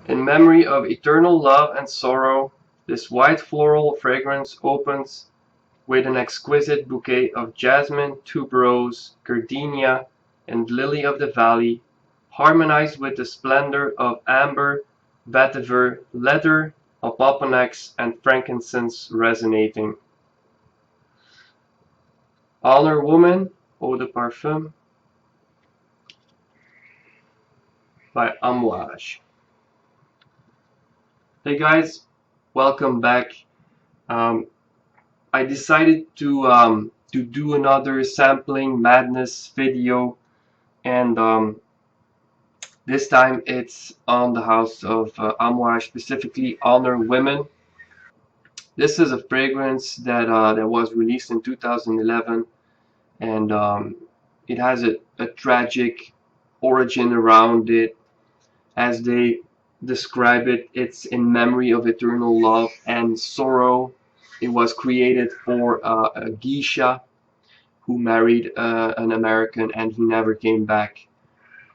In memory of eternal love and sorrow, this white floral fragrance opens with an exquisite bouquet of jasmine, tuberose, gardenia, and lily of the valley, harmonized with the splendor of amber, vetiver, leather, opoponax, and frankincense resonating. Honor Woman, Eau de Parfum by Amouage. Hey guys, welcome back. Um, I decided to do another sampling madness video, and this time it's on the house of Amouage, specifically Honor Women. This is a fragrance that was released in 2011, and it has a tragic origin around it. As they describe it, it's in memory of eternal love and sorrow. It was created for a geisha who married an American, and he never came back.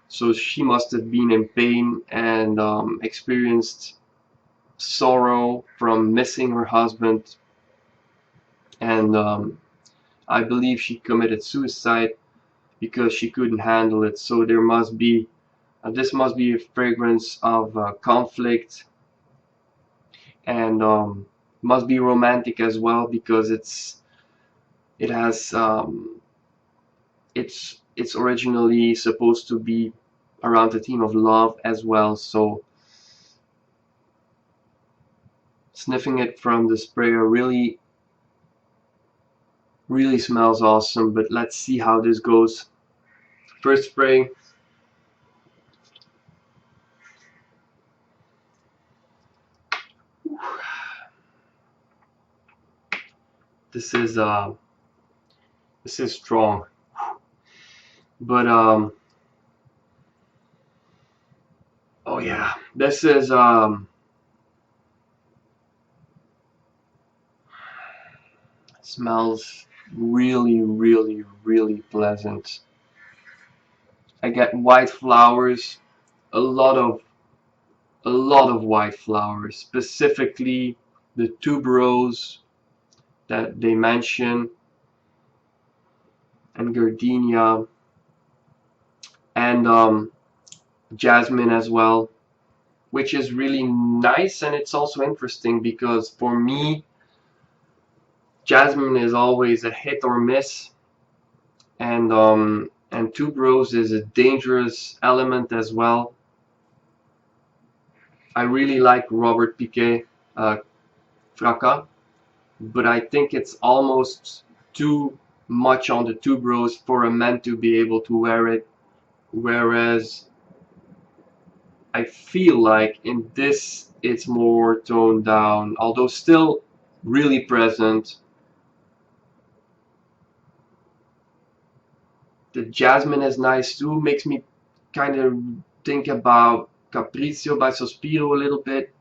So she must have been in pain and experienced sorrow from missing her husband, and I believe she committed suicide because she couldn't handle it. So there must be this must be a fragrance of conflict, and must be romantic as well because it has it's originally supposed to be around the theme of love as well. So sniffing it from the sprayer really smells awesome, but let's see how this goes. First spray. This is strong, but oh yeah, this is smells really pleasant. I get white flowers, a lot of white flowers, specifically the tuberose that they mention, and gardenia, and jasmine as well, which is really nice. And it's also interesting because for me, jasmine is always a hit or miss, and tuberose is a dangerous element as well. I really like Robert Piquet Fracas, but I think it's almost too much on the tuberose for a man to be able to wear it, whereas I feel like in this it's more toned down, although still really present. The jasmine is nice too, makes me kind of think about Capriccio by Sospiro a little bit.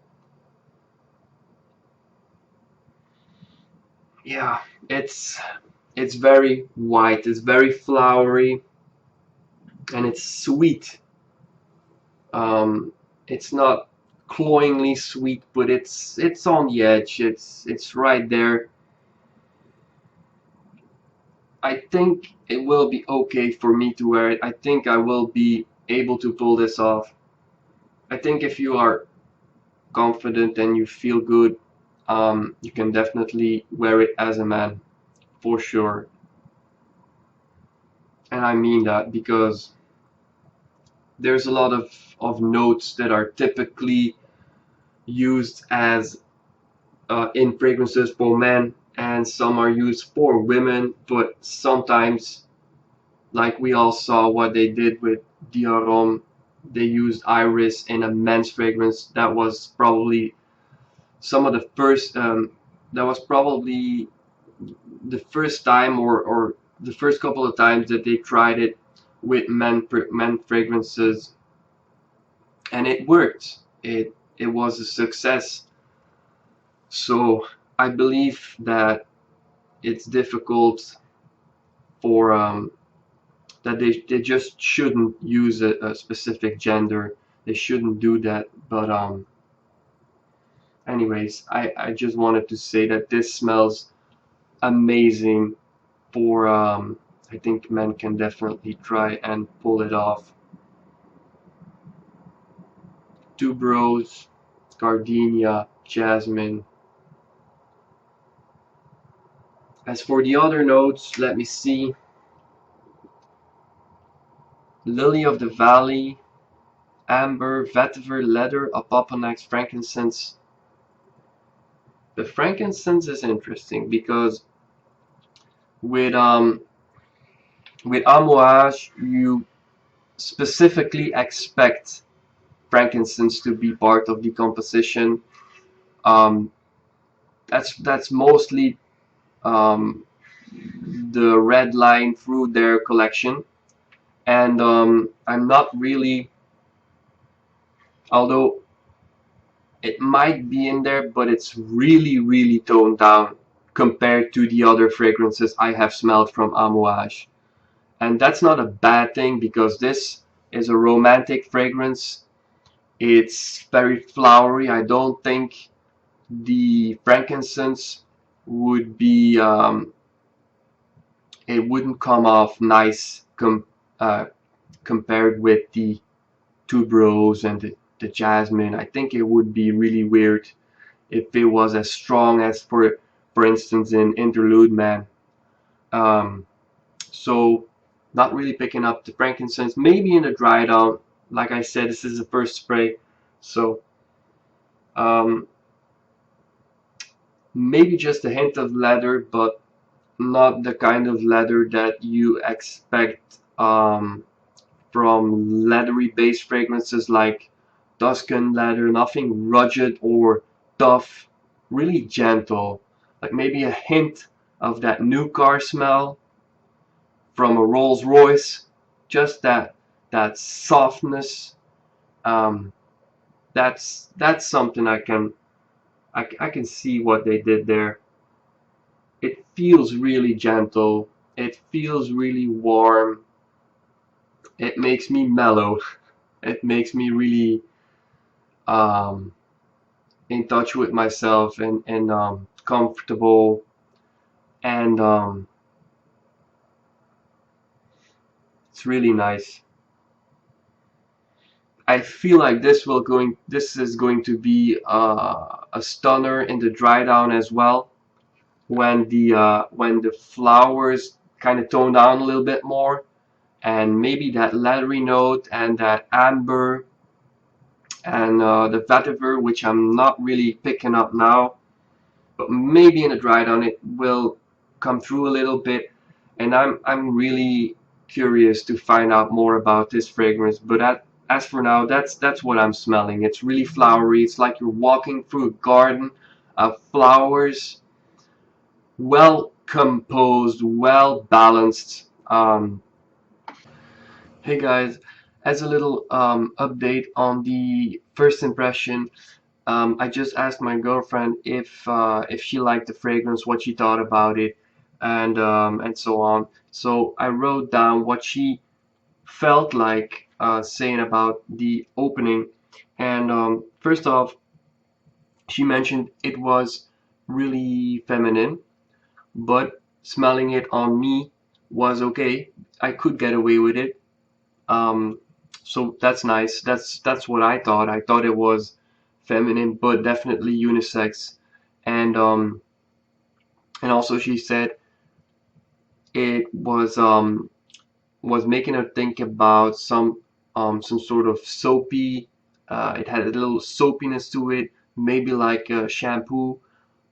Yeah, it's very white, it's very flowery, and it's sweet. It's not cloyingly sweet, but it's on the edge. It's right there. I think it will be okay for me to wear it. I think I will be able to pull this off. I think if you are confident and you feel good, you can definitely wear it as a man, for sure. And I mean that because there's a lot of notes that are typically used as in fragrances for men, and some are used for women, but sometimes, like we all saw what they did with Dior, they used iris in a men's fragrance. That was probably some of the first that was probably the first time, or the first couple of times that they tried it with men fragrances, and it worked. It was a success. So I believe that it's difficult for that they just shouldn't use a specific gender they shouldn't do that. But anyways, I just wanted to say that this smells amazing for I think men can definitely try and pull it off. Tuberose, gardenia, jasmine. As for the other notes, let me see. Lily of the valley, amber, vetiver, leather, opoponax, frankincense. The frankincense is interesting because with um with Amouage you specifically expect frankincense to be part of the composition. Um, that's mostly um, the red line through their collection, and I'm not really, although it might be in there, but it's really toned down compared to the other fragrances I have smelled from Amouage. And that's not a bad thing because this is a romantic fragrance. It's very flowery. I don't think the frankincense would be, it wouldn't come off nice uh, compared with the tuberose and the jasmine. I think it would be really weird if it was as strong as for instance in Interlude Man. Um, so not really picking up the frankincense. Maybe in the dry down. Like I said, this is the first spray, so um, maybe just a hint of leather, but not the kind of leather that you expect from leathery based fragrances like Tuscan leather. Nothing rugged or tough, really gentle, like maybe a hint of that new car smell from a Rolls Royce. Just that softness. Um, that's something I can see what they did there. It feels really gentle. It feels really warm. It makes me mellow. It makes me really um, in touch with myself and comfortable and it's really nice. I feel like this is going to be a stunner in the dry down as well when the flowers kind of tone down a little bit more and maybe that leathery note and that amber and the vetiver, which I'm not really picking up now, but maybe in a dry down it will come through a little bit. And I'm really curious to find out more about this fragrance. But as for now, that's what I'm smelling. It's really flowery. It's like you're walking through a garden of flowers, well composed, well balanced. Hey guys, as a little update on the first impression, I just asked my girlfriend if she liked the fragrance, what she thought about it, and so on. So I wrote down what she felt like saying about the opening. And first off, she mentioned it was really feminine, but smelling it on me was okay. I could get away with it. Um, so that's nice. That's what I thought. I thought it was feminine, but definitely unisex. And also she said it was making her think about some sort of soapy. It had a little soapiness to it, maybe like a shampoo.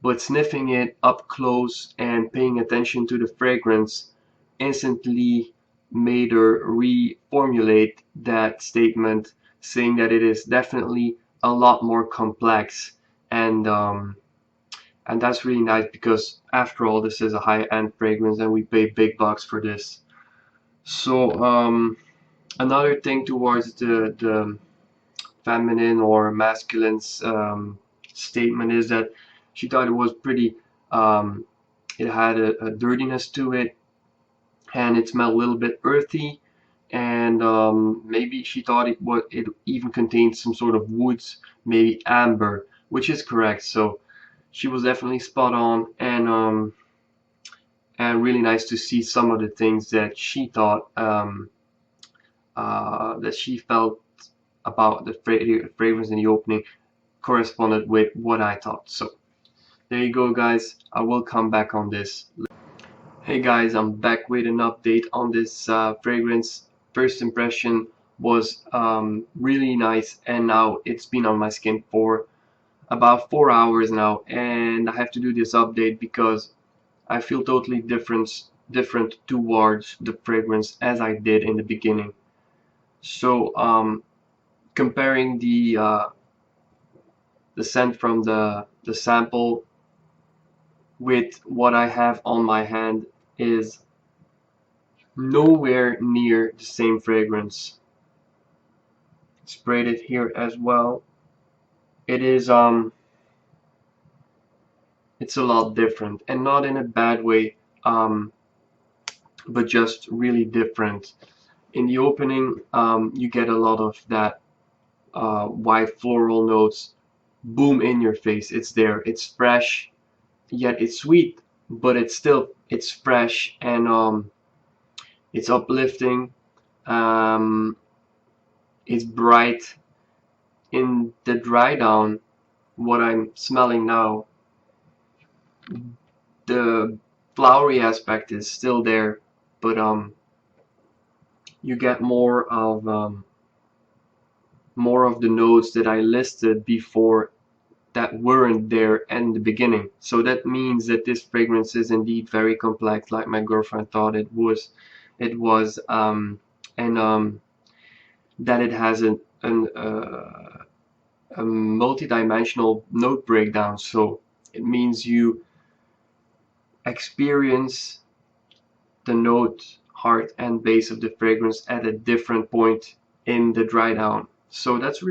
But sniffing it up close and paying attention to the fragrance instantly made her reformulate that statement, saying that it is definitely a lot more complex. And that's really nice because after all, this is a high-end fragrance and we pay big bucks for this. So another thing towards the feminine or masculine statement is that she thought it was pretty. It had a dirtiness to it, and it smelled a little bit earthy, and maybe she thought it even contained some sort of woods, maybe amber, which is correct. So she was definitely spot on, and really nice to see some of the things that she thought, that she felt about the fragrance in the opening corresponded with what I thought. So there you go, guys. I will come back on this. Hey guys, I'm back with an update on this fragrance. First impression was really nice, and now it's been on my skin for about 4 hours now, and I have to do this update because I feel totally different towards the fragrance as I did in the beginning. So comparing the scent from the sample with what I have on my hand is nowhere near the same fragrance. Sprayed it here as well. It is it's a lot different, and not in a bad way, but just really different. In the opening, you get a lot of that white floral notes, boom, in your face. It's there. It's fresh, yet it's sweet, but it's fresh, and it's uplifting. Um, it's bright. In the dry down, what I'm smelling now, the flowery aspect is still there, but you get more of the notes that I listed before that weren't there in the beginning. So that means that this fragrance is indeed very complex, like my girlfriend thought it was. It was, and that it has a multi-dimensional note breakdown. So it means you experience the note, heart, and base of the fragrance at a different point in the dry down. So that's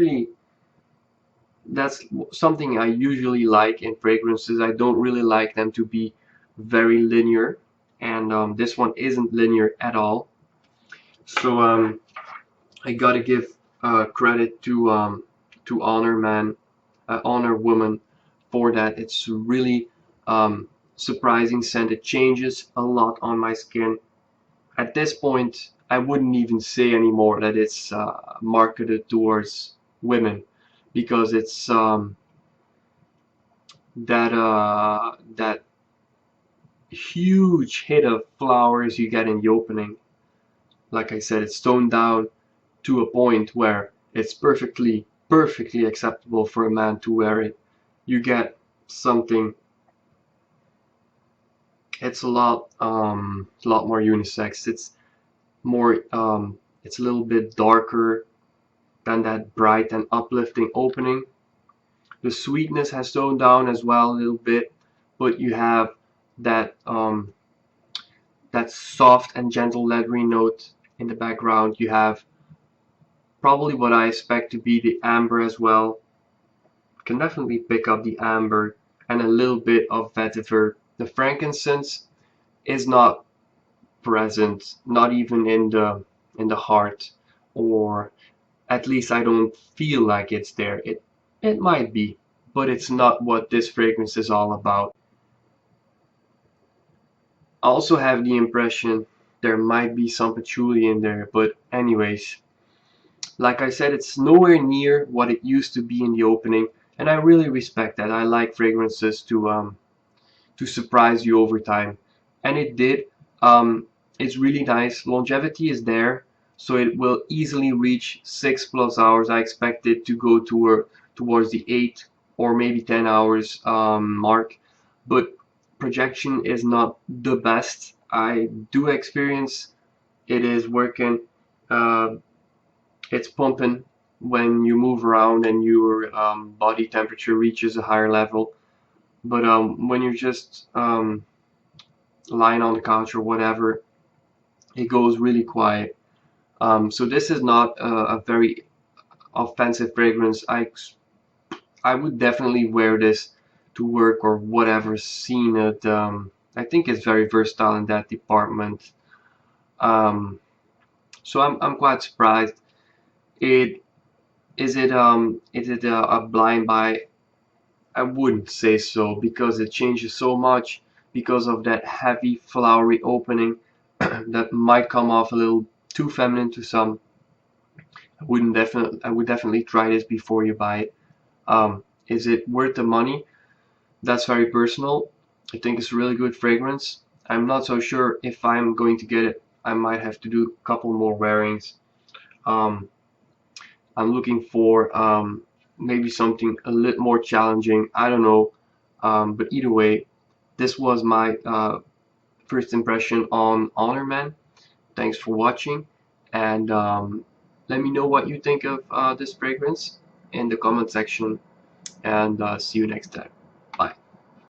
something I usually like in fragrances. I don't really like them to be very linear, and this one isn't linear at all. So I gotta give credit to Honor Man, Honor Woman, for that. It's really surprising scent. It changes a lot on my skin. At this point, I wouldn't even say anymore that it's marketed towards women, because it's that huge hit of flowers you get in the opening. Like I said, it's toned down to a point where it's perfectly acceptable for a man to wear it. You get something. It's a lot more unisex. It's more it's a little bit darker than that bright and uplifting opening. The sweetness has toned down as well a little bit, but you have that that soft and gentle leathery note in the background. You have probably what I expect to be the amber as well. You can definitely pick up the amber and a little bit of vetiver. The frankincense is not present, not even in the heart, or at least I don't feel like it's there. It might be, but it's not what this fragrance is all about. I also have the impression there might be some patchouli in there, but anyways, like I said, it's nowhere near what it used to be in the opening, and I really respect that. I like fragrances to surprise you over time, and it did. It's really nice. Longevity is there, so it will easily reach 6+ hours. I expect it to go towards the 8 or maybe 10 hours mark, but projection is not the best. I do experience it is working. Uh, it's pumping when you move around and your body temperature reaches a higher level. But when you're just lying on the couch or whatever, it goes really quiet. So this is not a very offensive fragrance. I would definitely wear this to work or whatever scene. I think it's very versatile in that department. Um, So I'm quite surprised. It is it a blind buy? I wouldn't say so because it changes so much because of that heavy flowery opening that might come off a little too feminine to some. I would definitely try this before you buy it. Is it worth the money? That's very personal. I think it's a really good fragrance. I'm not so sure if I'm going to get it. I might have to do a couple more wearings. Um, I'm looking for maybe something a little more challenging. I don't know. But either way, this was my first impression on Honor Man. Thanks for watching, and let me know what you think of this fragrance in the comment section, and see you next time.